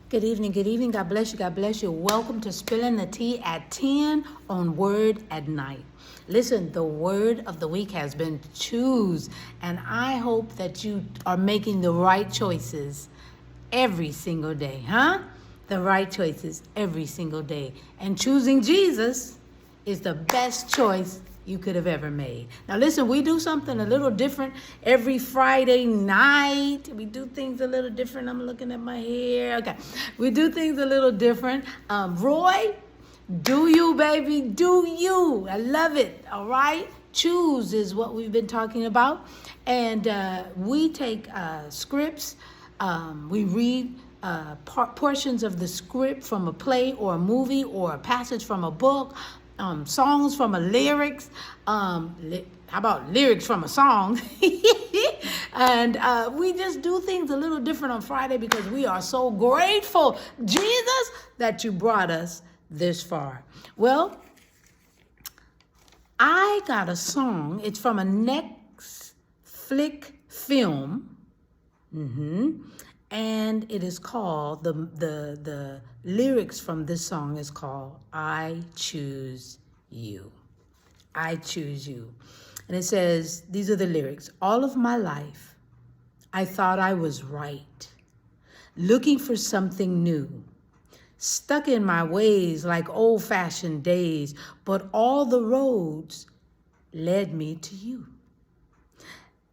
Good evening, good evening. God bless you, God bless you. Welcome to Spilling the Tea at 10 on Word at Night. Listen, the word of the week has been choose, and I hope that you are making the right choices every single day, huh? The right choices every single day. And choosing Jesus is the best choice you could have ever made. Now listen, we do something a little different every Friday night. We do things a little different. I'm looking at my hair. Okay. We do things a little different. Roy, do you, baby? Do you? I love it. All right. Choose is what we've been talking about. And we take scripts. We read portions of the script from a play or a movie or a passage from a book. Songs from a lyrics, how about lyrics from a song? And we just do things a little different on Friday because we are so grateful, Jesus, that you brought us this far. Well, I got a song. It's from a Netflix film. And it is called, the lyrics from this song is called, I Choose You. I Choose You. And it says, these are the lyrics. All of my life, I thought I was right, looking for something new, stuck in my ways like old-fashioned days, but all the roads led me to you.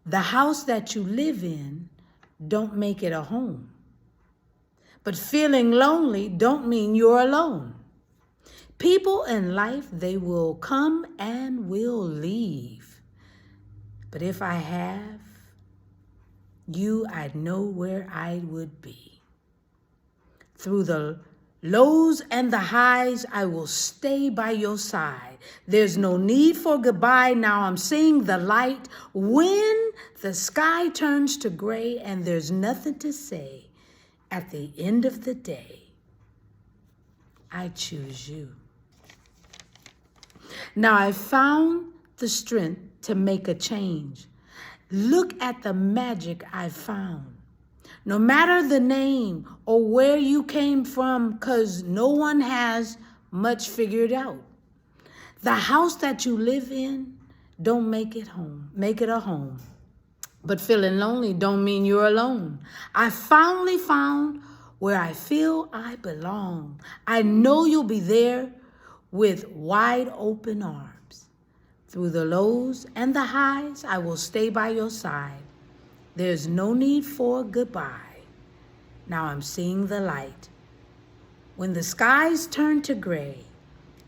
The house that you live in don't make it a home. But feeling lonely don't mean you're alone. People in life, they will come and will leave. But if I have you, I'd know where I would be. Through the lows and the highs, I will stay by your side. There's no need for goodbye. Now I'm seeing the light. When the sky turns to gray and there's nothing to say, at the end of the day, I choose you. Now I found the strength to make a change. Look at the magic I found. No matter the name or where you came from, 'cause no one has much figured out. The house that you live in, don't make it a home. But feeling lonely don't mean you're alone. I finally found where I feel I belong. I know you'll be there with wide open arms. Through the lows and the highs, I will stay by your side. There's no need for goodbye. Now I'm seeing the light. When the skies turn to gray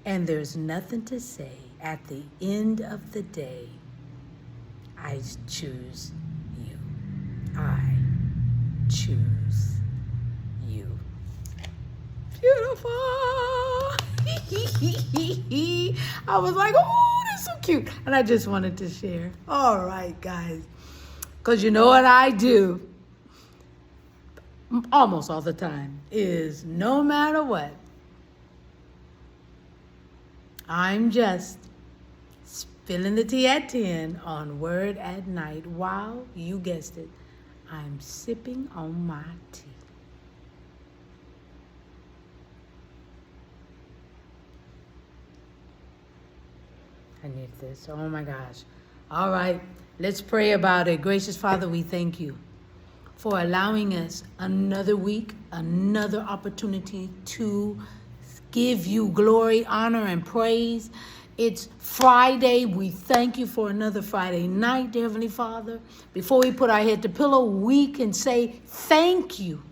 and there's nothing to say, at the end of the day, I choose you. I choose you. Beautiful. I was like, oh, that's so cute. And I just wanted to share. All right, guys. Because you know what I do almost all the time is no matter what, I'm just spilling the tea at 10 on Word at Night while, you guessed it, I'm sipping on my tea. I need this. Oh my gosh. All right, let's pray about it. Gracious Father, we thank you for allowing us another week, another opportunity to give you glory, honor, and praise. It's Friday. We thank you for another Friday night, dear Heavenly Father. Before we put our head to pillow, we can say thank you.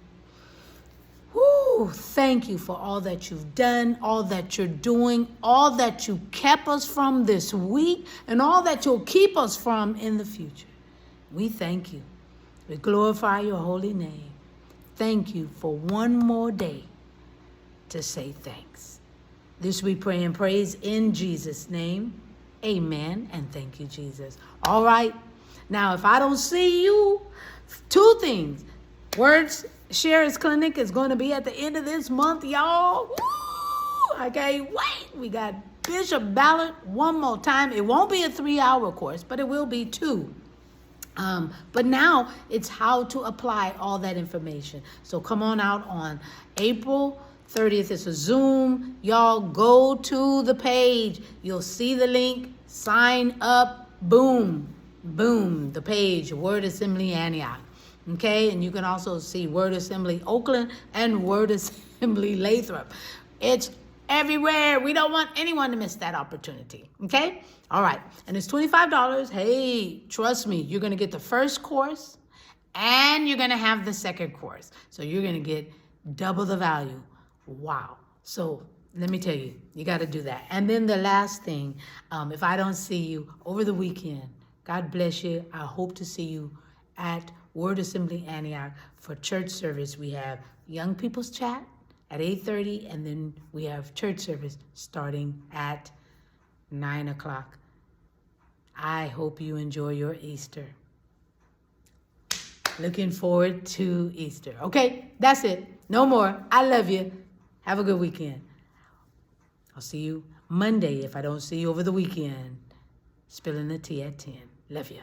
Woo, thank you for all that you've done, all that you're doing, all that you kept us from this week, and all that you'll keep us from in the future. We thank you. We glorify your holy name. Thank you for one more day to say thanks. This we pray and praise in Jesus' name. Amen. And thank you, Jesus. All right. Now, if I don't see you, two things. Words Sharers Clinic is going to be at the end of this month, y'all. Woo! I can't wait. We got Bishop Ballard one more time. It won't be a 3-hour course, but it will be 2. But now it's how to apply all that information. So come on out on April 30th. It's a Zoom. Y'all go to the page. You'll see the link. Sign up. Boom. Boom. The page. Word Assembly Antioch. Okay? And you can also see Word Assembly Oakland and Word Assembly Lathrop. It's everywhere. We don't want anyone to miss that opportunity. Okay? All right. And it's $25. Hey, trust me, you're going to get the first course and you're going to have the second course. So you're going to get double the value. Wow. So let me tell you, you got to do that. And then the last thing, if I don't see you over the weekend, God bless you. I hope to see you at Word Assembly Antioch for church service. We have Young People's Chat at 8:30, and then we have church service starting at 9 o'clock. I hope you enjoy your Easter. Looking forward to Easter. Okay, that's it. No more. I love you. Have a good weekend. I'll see you Monday if I don't see you over the weekend. Spilling the tea at 10. Love you.